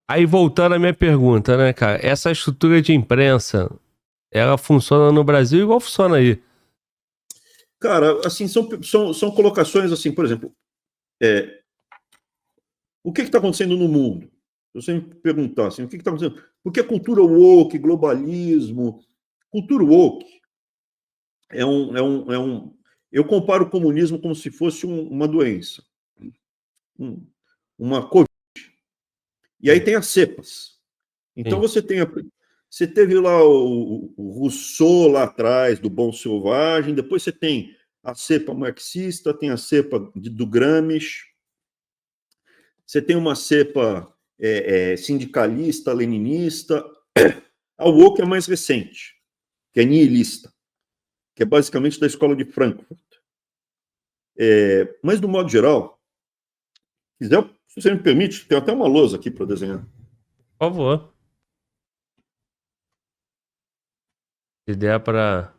Aí voltando à minha pergunta, né, cara? Essa estrutura de imprensa, ela funciona no Brasil igual funciona aí. Cara, assim, são colocações assim, por exemplo, o que está acontecendo no mundo? Se você me perguntar assim, o que está acontecendo? Porque a cultura woke, globalismo, cultura woke eu comparo o comunismo como se fosse uma doença, uma Covid. E aí Sim, tem as cepas. Então sim. você teve lá o Rousseau lá atrás, do Bom Selvagem, depois você tem a cepa marxista, tem a cepa do Gramsci, você tem uma cepa sindicalista, leninista. A woke é mais recente, que é nihilista, que é basicamente da escola de Frankfurt. Mas, do modo geral, se você me permite, tem até uma lousa aqui para desenhar. Por favor. Ideia para.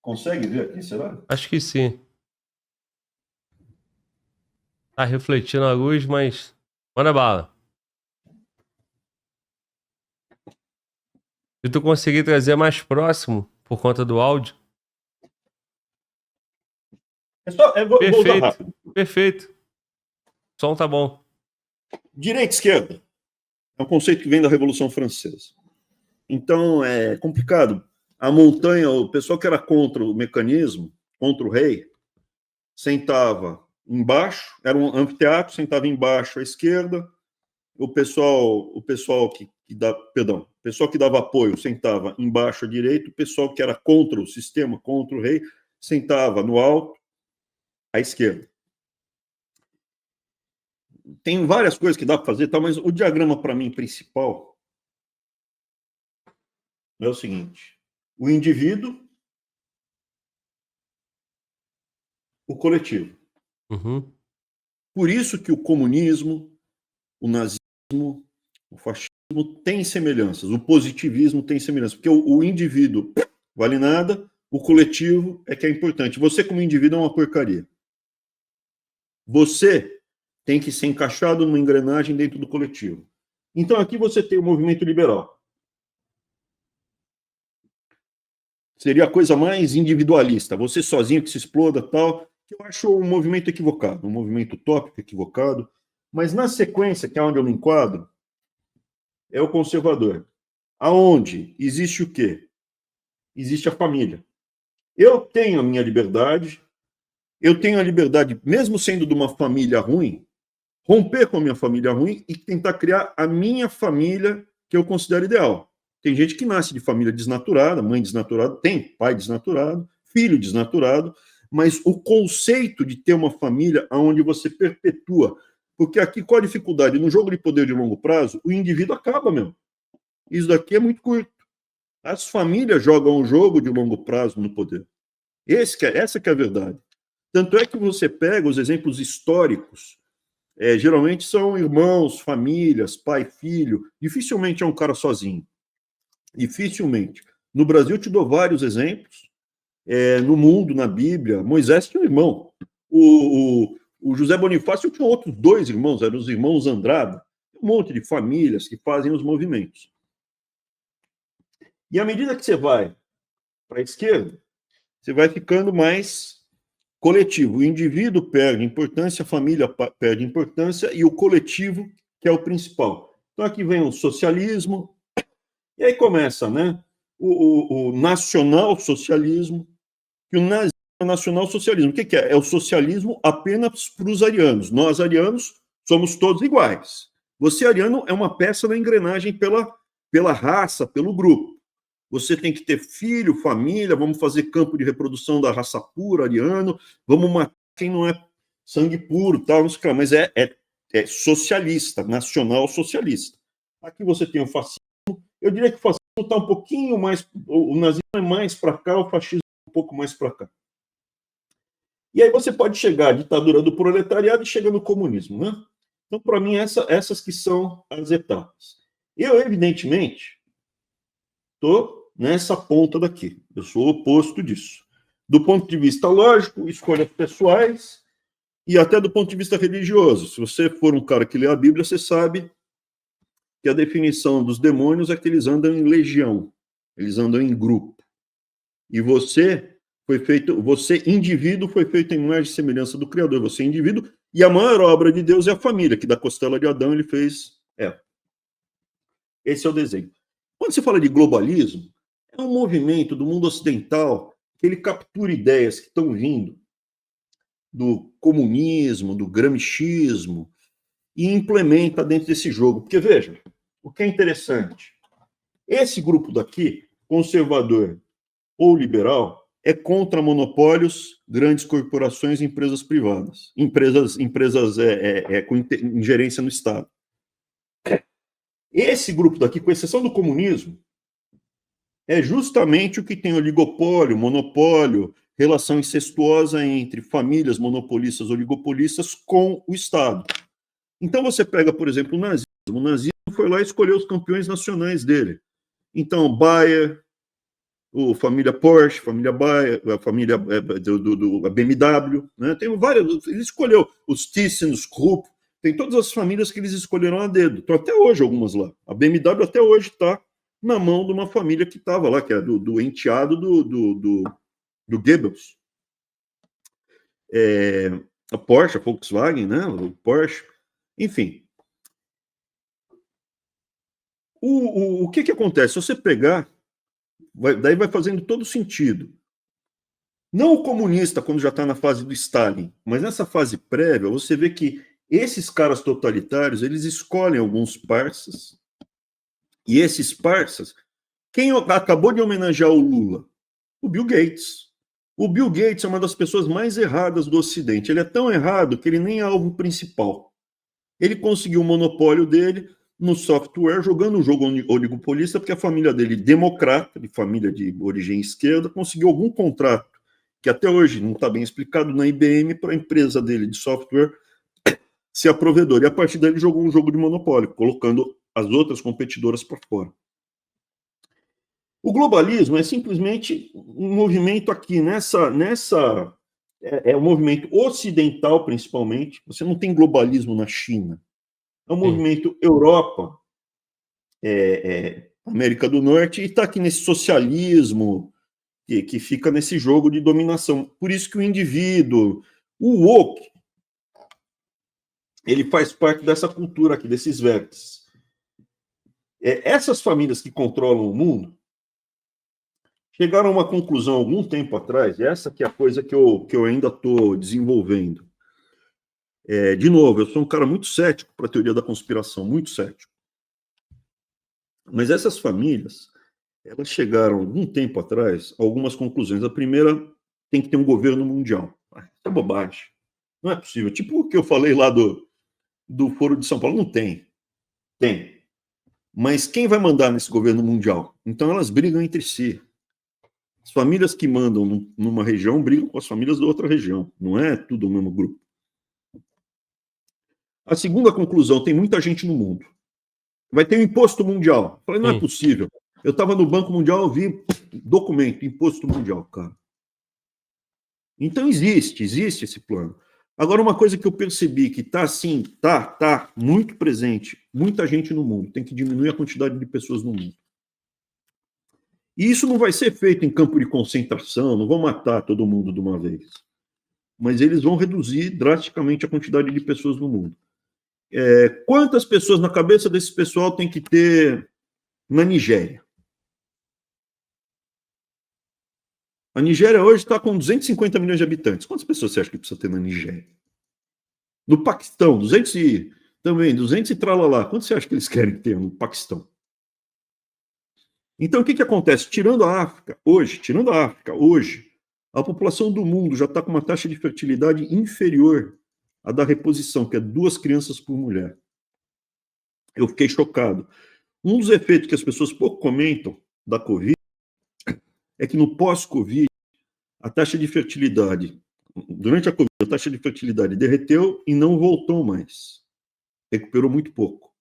Consegue ver aqui, será? Acho que sim. Tá refletindo a luz, mas. Manda bala. Se tu conseguir trazer mais próximo por conta do áudio. Vou usar Perfeito. rápido. Perfeito. O som tá bom. Direita e esquerda é um conceito que vem da Revolução Francesa. Então, é complicado. A montanha, o pessoal que era contra o mecanismo, contra o rei, sentava embaixo, era um anfiteatro, sentava embaixo à esquerda, o pessoal que dava apoio sentava embaixo à direita, o pessoal que era contra o sistema, contra o rei, sentava no alto à esquerda. Tem várias coisas que dá para fazer, tá, mas o diagrama para mim principal é o seguinte: o indivíduo, o coletivo. Uhum. Por isso que o comunismo, o nazismo, o fascismo têm semelhanças, o positivismo tem semelhanças, porque o indivíduo vale nada, o coletivo é que é importante. Você, como indivíduo, é uma porcaria. Você tem que ser encaixado numa engrenagem dentro do coletivo. Então, aqui você tem o movimento liberal. Seria a coisa mais individualista, você sozinho que se exploda, tal, que eu acho um movimento equivocado, um movimento utópico equivocado. Mas na sequência, que é onde eu me enquadro, é o conservador. Aonde existe o quê? Existe a família. Eu tenho a minha liberdade, eu tenho a liberdade, mesmo sendo de uma família ruim, romper com a minha família ruim e tentar criar a minha família que eu considero ideal. Tem gente que nasce de família desnaturada, mãe desnaturada, tem pai desnaturado, filho desnaturado, mas o conceito de ter uma família onde você perpetua, porque aqui qual a dificuldade? No jogo de poder de longo prazo, o indivíduo acaba mesmo. Isso daqui é muito curto. As famílias jogam um jogo de longo prazo no poder. Essa que é a verdade. Tanto é que você pega os exemplos históricos, geralmente são irmãos, famílias, pai, filho. Dificilmente é um cara sozinho. Dificilmente. No Brasil, eu te dou vários exemplos. No mundo, na Bíblia, Moisés tinha um irmão. O José Bonifácio tinha outros dois irmãos, eram os irmãos Andrada. Um monte de famílias que fazem os movimentos. E à medida que você vai para a esquerda, você vai ficando mais coletivo. O indivíduo perde importância, a família perde importância e o coletivo, que é o principal. Então aqui vem o socialismo, e aí começa, né? O nacional-socialismo, que o nazismo é o nacional-socialismo. O que é? É o socialismo apenas para os arianos. Nós, arianos, somos todos iguais. Você, ariano, é uma peça na engrenagem pela raça, pelo grupo. Você tem que ter filho, família, vamos fazer campo de reprodução da raça pura, ariano, vamos matar quem não é sangue puro, tal, não sei o que, mas é socialista, nacional socialista. Aqui você tem o fascismo, eu diria que o fascismo está um pouquinho mais, o nazismo é mais para cá, o fascismo é um pouco mais para cá. E aí você pode chegar à ditadura do proletariado e chega no comunismo, né? Então, para mim, essas que são as etapas. Eu, evidentemente, estou nessa ponta daqui. Eu sou o oposto disso. Do ponto de vista lógico, escolhas pessoais e até do ponto de vista religioso. Se você for um cara que lê a Bíblia, você sabe que a definição dos demônios é que eles andam em legião, eles andam em grupo. E você, indivíduo, foi feito em imagem e semelhança do Criador, você é indivíduo, e a maior obra de Deus é a família, que da costela de Adão ele fez. Esse é o desenho. Quando você fala de globalismo, é um movimento do mundo ocidental que ele captura ideias que estão vindo do comunismo, do gramscismo, e implementa dentro desse jogo. Porque, veja, o que é interessante, esse grupo daqui, conservador ou liberal, é contra monopólios, grandes corporações e empresas privadas, empresas com ingerência no Estado. Esse grupo daqui, com exceção do comunismo, é justamente o que tem oligopólio, monopólio, relação incestuosa entre famílias monopolistas, oligopolistas com o Estado. Então você pega, por exemplo, o nazismo foi lá e escolheu os campeões nacionais dele. Então, Bayer, a família Porsche, família Bayer, a família a BMW, né? Tem várias, ele escolheu os Thyssen, os Krupp, tem todas as famílias que eles escolheram a dedo. Então, até hoje, algumas lá. A BMW até hoje está na mão de uma família que estava lá, que é do enteado do Goebbels. A Porsche, a Volkswagen, né? O Porsche, enfim. O que acontece? Se você pegar, daí vai fazendo todo sentido. Não o comunista, quando já está na fase do Stalin, mas nessa fase prévia, você vê que esses caras totalitários, eles escolhem alguns parças, e esses parças, quem acabou de homenagear o Lula? O Bill Gates. O Bill Gates é uma das pessoas mais erradas do Ocidente. Ele é tão errado que ele nem é alvo principal. Ele conseguiu o monopólio dele no software, jogando um jogo oligopolista, porque a família dele, democrata, de família de origem esquerda, conseguiu algum contrato, que até hoje não está bem explicado, na IBM, para a empresa dele de software ser a provedora. E a partir daí ele jogou um jogo de monopólio, colocando as outras competidoras para fora. O globalismo é simplesmente um movimento aqui, é um movimento ocidental, principalmente. Você não tem globalismo na China. É um movimento Europa, América do Norte, e está aqui nesse socialismo que fica nesse jogo de dominação. Por isso que o indivíduo, o woke, ele faz parte dessa cultura aqui, desses vértices. Essas famílias que controlam o mundo chegaram a uma conclusão algum tempo atrás, e essa que é a coisa que eu ainda estou desenvolvendo. De novo, eu sou um cara muito cético para a teoria da conspiração, muito cético. Mas essas famílias, elas chegaram algum tempo atrás a algumas conclusões. A primeira, tem que ter um governo mundial. Isso é bobagem. Não é possível. Tipo o que eu falei lá do Foro de São Paulo. Não tem. Tem. Mas quem vai mandar nesse governo mundial? Então elas brigam entre si. As famílias que mandam numa região brigam com as famílias da outra região. Não é tudo o mesmo grupo. A segunda conclusão, tem muita gente no mundo. Vai ter um imposto mundial. Eu falei, não é possível. Eu estava no Banco Mundial, eu vi documento, imposto mundial, cara. Então existe esse plano. Agora, uma coisa que eu percebi que está assim, tá muito presente, muita gente no mundo, tem que diminuir a quantidade de pessoas no mundo. E isso não vai ser feito em campo de concentração, não vão matar todo mundo de uma vez. Mas eles vão reduzir drasticamente a quantidade de pessoas no mundo. Quantas pessoas na cabeça desse pessoal tem que ter na Nigéria? A Nigéria hoje está com 250 milhões de habitantes. Quantas pessoas você acha que precisa ter na Nigéria? No Paquistão, 200 e tralalá. Quantos você acha que eles querem ter no Paquistão? Então, o que acontece? Tirando a África, hoje, a população do mundo já está com uma taxa de fertilidade inferior à da reposição, que é 2 crianças por mulher. Eu fiquei chocado. Um dos efeitos que as pessoas pouco comentam da Covid é que no pós-Covid, a taxa de fertilidade, durante a Covid, a taxa de fertilidade derreteu e não voltou mais. Recuperou muito pouco.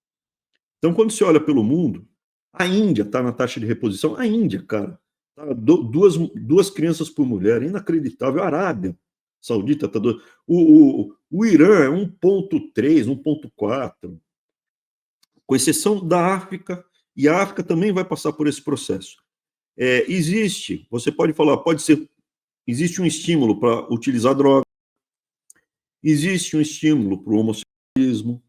Então, quando você olha pelo mundo, a Índia está na taxa de reposição. A Índia, cara, tá duas crianças por mulher, inacreditável. A Arábia Saudita está... O Irã é 1,3, 1,4. com exceção da África, e a África também vai passar por esse processo. Você pode falar, existe um estímulo para utilizar droga, existe um estímulo para o homossexualismo,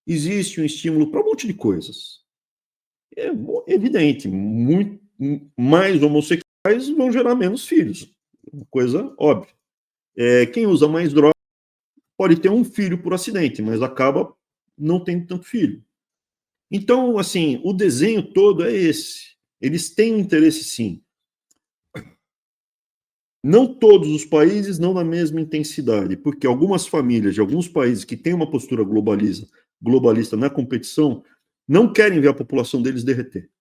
existe um estímulo para um monte de coisas. É evidente, muito mais homossexuais vão gerar menos filhos, uma coisa óbvia. Quem usa mais droga pode ter um filho por acidente, mas acaba não tendo tanto filho. Então, assim, o desenho todo é esse. Eles têm interesse, sim. Não todos os países, não na mesma intensidade, porque algumas famílias de alguns países que têm uma postura globalista na competição não querem ver a população deles derreter.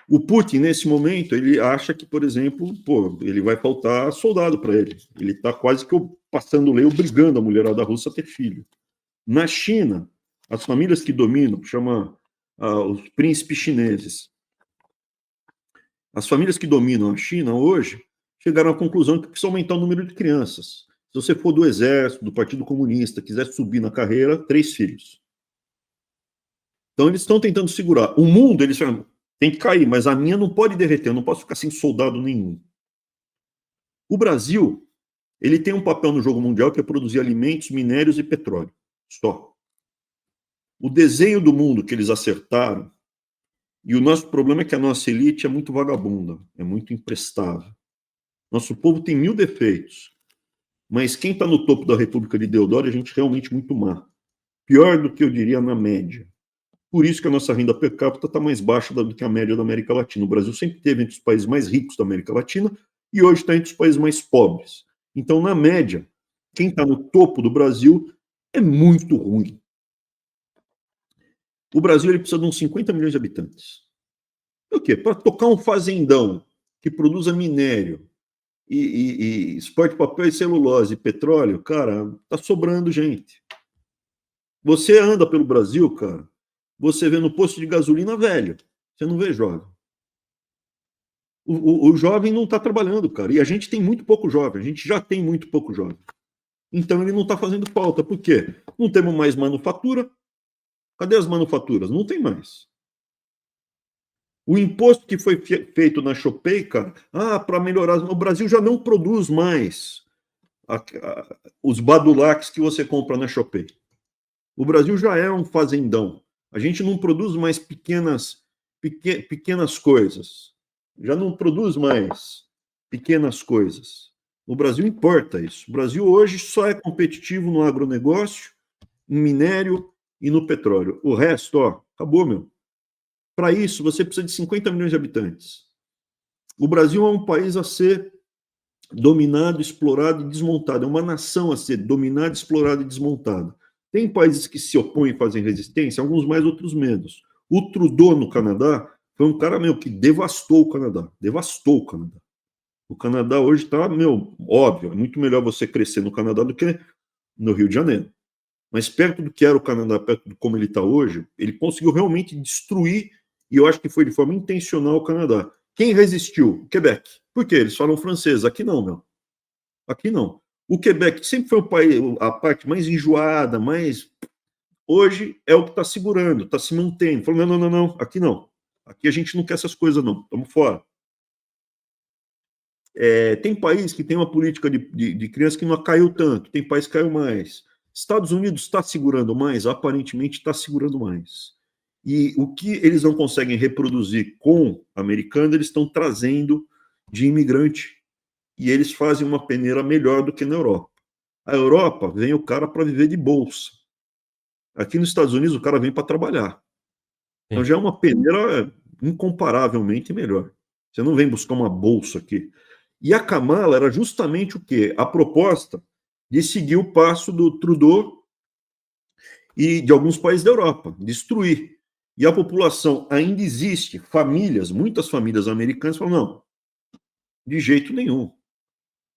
O Putin, nesse momento, ele acha que, por exemplo, ele vai faltar soldado para ele. Ele está quase que passando lei, obrigando a mulherada russa a ter filho. Na China, as famílias que dominam, chama os príncipes chineses. As famílias que dominam a China hoje chegaram à conclusão que precisa aumentar o número de crianças. Se você for do exército, do Partido Comunista, quiser subir na carreira, 3 filhos. Então eles estão tentando segurar. O mundo, eles falam, tem que cair, mas a minha não pode derreter, eu não posso ficar sem soldado nenhum. O Brasil, ele tem um papel no jogo mundial que é produzir alimentos, minérios e petróleo. Só. O desenho do mundo que eles acertaram, e o nosso problema é que a nossa elite é muito vagabunda, é muito imprestável. Nosso povo tem 1000 defeitos, mas quem está no topo da República de Deodoro é gente realmente muito má. Pior do que eu diria na média. Por isso que a nossa renda per capita está mais baixa do que a média da América Latina. O Brasil sempre esteve entre os países mais ricos da América Latina e hoje está entre os países mais pobres. Então, na média, quem está no topo do Brasil é muito ruim. O Brasil ele precisa de uns 50 milhões de habitantes. Por quê? Para tocar um fazendão que produza minério e exporte papel e celulose e petróleo, cara, tá sobrando gente. Você anda pelo Brasil, cara, você vê no posto de gasolina velho, você não vê jovem. O jovem não está trabalhando, cara, e a gente tem muito pouco jovem, a gente já tem muito pouco jovem. Então ele não está fazendo falta, por quê? Não temos mais manufatura. Cadê as manufaturas? Não tem mais. O imposto que foi feito na Shopee, cara, para melhorar, o Brasil já não produz mais os badulaques que você compra na Shopee. O Brasil já é um fazendão. A gente não produz mais pequenas coisas. Já não produz mais pequenas coisas. O Brasil importa isso. O Brasil hoje só é competitivo no agronegócio, no minério e no petróleo. O resto, acabou, meu. Para isso, você precisa de 50 milhões de habitantes. O Brasil é um país a ser dominado, explorado e desmontado. É uma nação a ser dominada, explorada e desmontada. Tem países que se opõem e fazem resistência, alguns mais, outros menos. O Trudeau, no Canadá, foi um cara, que devastou o Canadá. Devastou o Canadá. O Canadá hoje está, óbvio, é muito melhor você crescer no Canadá do que no Rio de Janeiro. Mas perto do que era o Canadá, perto de como ele está hoje, ele conseguiu realmente destruir, e eu acho que foi de forma intencional o Canadá. Quem resistiu? O Quebec. Por quê? Eles falam francês. Aqui não, meu. Aqui não. O Quebec sempre foi o país, a parte mais enjoada, mais... Hoje é o que está segurando, está se mantendo. Falou, não, aqui não. Aqui a gente não quer essas coisas, não. Estamos fora. Tem país que tem uma política de criança que não caiu tanto. Tem país que caiu mais. Estados Unidos está segurando mais? Aparentemente está segurando mais. E o que eles não conseguem reproduzir com americano, eles estão trazendo de imigrante. E eles fazem uma peneira melhor do que na Europa. A Europa vem o cara para viver de bolsa. Aqui nos Estados Unidos o cara vem para trabalhar. Então já é uma peneira incomparavelmente melhor. Você não vem buscar uma bolsa aqui. E a Kamala era justamente o quê? A proposta de seguir o passo do Trudeau e de alguns países da Europa, destruir. E a população ainda existe, muitas famílias americanas falam, não, de jeito nenhum.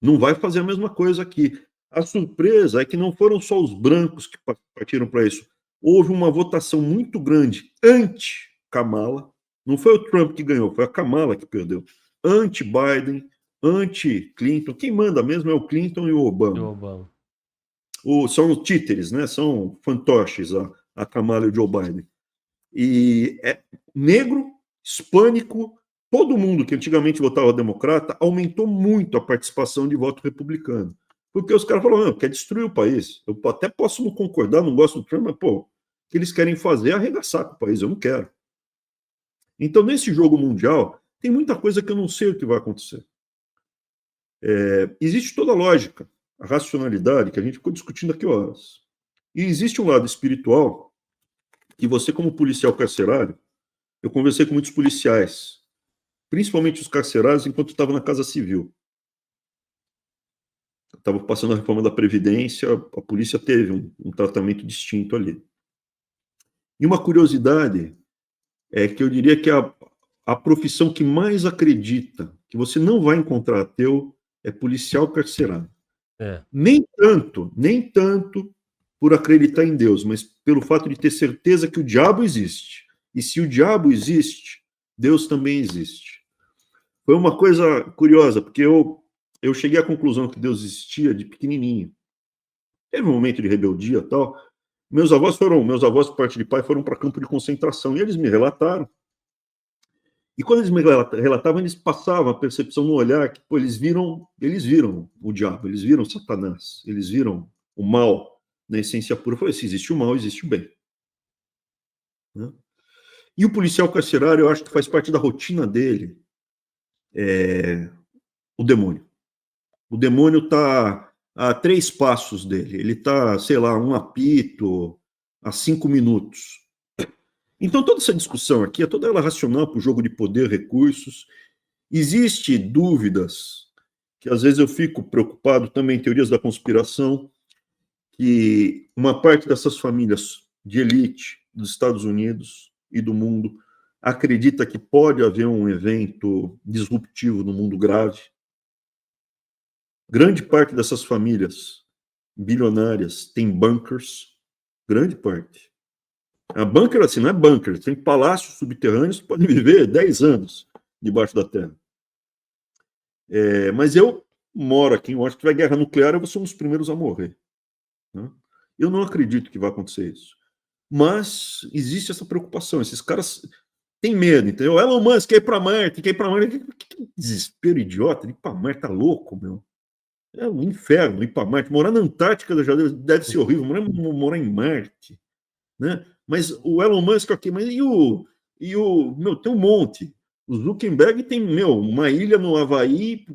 Não vai fazer a mesma coisa aqui. A surpresa é que não foram só os brancos que partiram para isso. Houve uma votação muito grande anti-Kamala. Não foi o Trump que ganhou, foi a Kamala que perdeu. Anti-Biden, anti-Clinton. Quem manda mesmo é o Clinton e o Obama. São títeres, né? São fantoches. a Kamala e o Joe Biden. E negro, hispânico, todo mundo que antigamente votava democrata aumentou muito a participação de voto republicano. Porque os caras falaram, quer destruir o país. Eu até posso não concordar, não gosto do Trump, mas, pô, o que eles querem fazer é arregaçar com o país, eu não quero. Então, nesse jogo mundial, tem muita coisa que eu não sei o que vai acontecer. Existe toda a lógica, a racionalidade, que a gente ficou discutindo aqui horas. E existe um lado espiritual que você, como policial carcerário, eu conversei com muitos policiais, principalmente os carcerários, enquanto estava na Casa Civil. Estava passando a reforma da Previdência, a polícia teve um tratamento distinto ali. E uma curiosidade é que eu diria que a profissão que mais acredita que você não vai encontrar ateu é policial carcerário. Nem tanto por acreditar em Deus, mas pelo fato de ter certeza que o diabo existe. E se o diabo existe, Deus também existe. Foi uma coisa curiosa, porque eu cheguei à conclusão que Deus existia de pequenininho. Teve um momento de rebeldia e tal. Meus avós, por parte de pai, foram para campo de concentração, e eles me relataram. E quando eles me relatavam, eles passavam a percepção no olhar que, pô, eles viram o diabo, eles viram Satanás, eles viram o mal na essência pura. Eu falei, se existe o mal, existe o bem. Né? E o policial carcerário, eu acho que faz parte da rotina dele, o demônio. O demônio está a 3 passos dele. Ele está, sei lá, um apito, a 5 minutos. Então, toda essa discussão aqui é toda ela racional para o jogo de poder, recursos. Existe dúvidas, que às vezes eu fico preocupado também, teorias da conspiração, que uma parte dessas famílias de elite dos Estados Unidos e do mundo acredita que pode haver um evento disruptivo no mundo grave. Grande parte dessas famílias bilionárias tem bunkers, grande parte. A bunker, assim, não é bunker, tem palácios subterrâneos que podem viver 10 anos debaixo da terra. Mas eu moro aqui em Washington, se tiver guerra nuclear, eu vou ser um dos primeiros a morrer. Né? Eu não acredito que vai acontecer isso. Mas existe essa preocupação, esses caras têm medo, entendeu? O Elon Musk quer ir para Marte, que desespero idiota, ir para Marte, tá louco, meu. É um inferno ir para Marte. Morar na Antártica já deve ser horrível, morar em Marte. Né? Mas o Elon Musk aqui, mas tem um monte. O Zuckerberg tem, uma ilha no Havaí,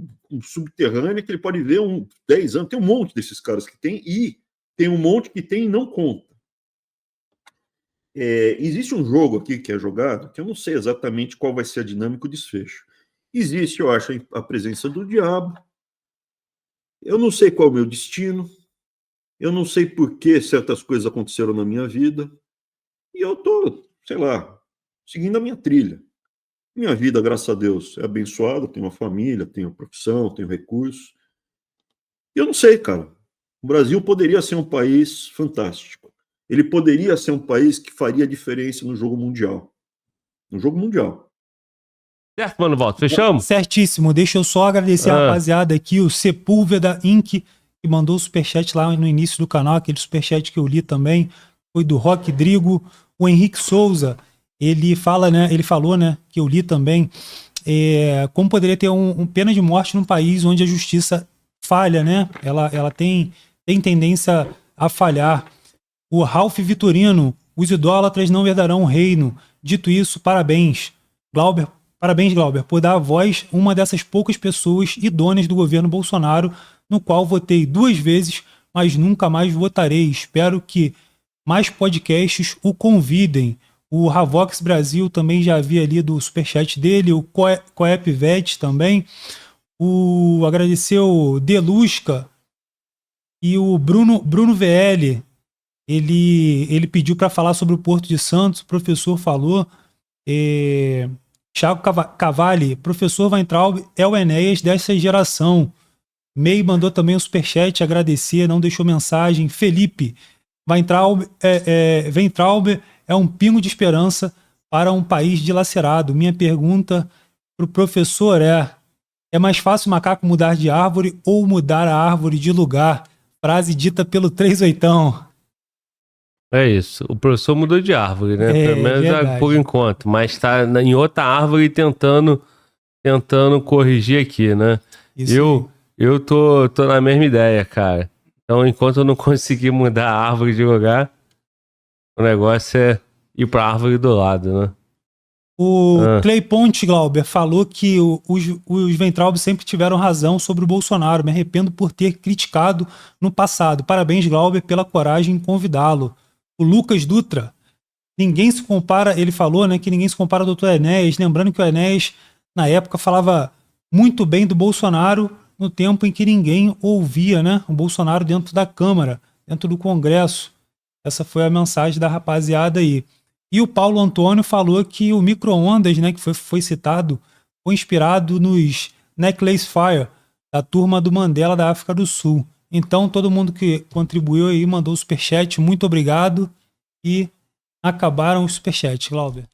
subterrânea, que ele pode ver 10 anos. Tem um monte desses caras que tem, e tem um monte que tem e não conta. Existe um jogo aqui que é jogado, que eu não sei exatamente qual vai ser a dinâmica e o desfecho. Existe, eu acho, a presença do diabo. Eu não sei qual é o meu destino. Eu não sei por que certas coisas aconteceram na minha vida. E eu estou, sei lá, seguindo a minha trilha. Minha vida, graças a Deus, é abençoada. Tenho uma família, tenho profissão, tenho recursos. E eu não sei, cara. O Brasil poderia ser um país fantástico. Ele poderia ser um país que faria diferença no jogo mundial. No jogo mundial. Certo, Mano Walter, fechamos? Certíssimo. Deixa eu só agradecer a rapaziada aqui, o Sepúlveda Inc., que mandou o superchat lá no início do canal, aquele superchat que eu li também, foi do Roque Drigo. O Henrique Souza, ele falou, né, que eu li também, como poderia ter um pena de morte num país onde a justiça falha, né? Ela tem tendência a falhar. O Ralph Vitorino, os idólatras não herdarão o reino. Dito isso, parabéns, Glauber, por dar a voz a uma dessas poucas pessoas idôneas do governo Bolsonaro, no qual votei 2 vezes, mas nunca mais votarei. Espero que mais podcasts o convidem. O Ravox Brasil também já havia lido o superchat dele, o Coep Vet também. Agradeceu Delusca e o Bruno VL. Ele pediu para falar sobre o Porto de Santos, o professor falou. Thiago Cavalli, professor Weintraub é o Enéas dessa geração. May mandou também um superchat, agradecer, não deixou mensagem. Felipe, Weintraub é um pingo de esperança para um país dilacerado. Minha pergunta para o professor é mais fácil o macaco mudar de árvore ou mudar a árvore de lugar? Frase dita pelo 38ão. É isso. O professor mudou de árvore, né? É, Pelo menos verdade. por enquanto. Mas tá em outra árvore tentando corrigir aqui, né? Isso Eu tô na mesma ideia, cara. Então, enquanto eu não conseguir mudar a árvore de lugar, o negócio é ir pra árvore do lado, né? O Clay Ponte, Glauber, falou que os Weintraub sempre tiveram razão sobre o Bolsonaro. Me arrependo por ter criticado no passado. Parabéns, Glauber, pela coragem em convidá-lo. O Lucas Dutra, ninguém se compara, ele falou, né, que ninguém se compara ao doutor Enéas. Lembrando que o Enéas, na época, falava muito bem do Bolsonaro no tempo em que ninguém ouvia, né, o Bolsonaro dentro da Câmara, dentro do Congresso. Essa foi a mensagem da rapaziada aí. E o Paulo Antônio falou que o micro-ondas, né, que foi citado, foi inspirado nos Necklace Fire, da turma do Mandela da África do Sul. Então, todo mundo que contribuiu aí, mandou o superchat, muito obrigado. E acabaram os superchats, Glauber.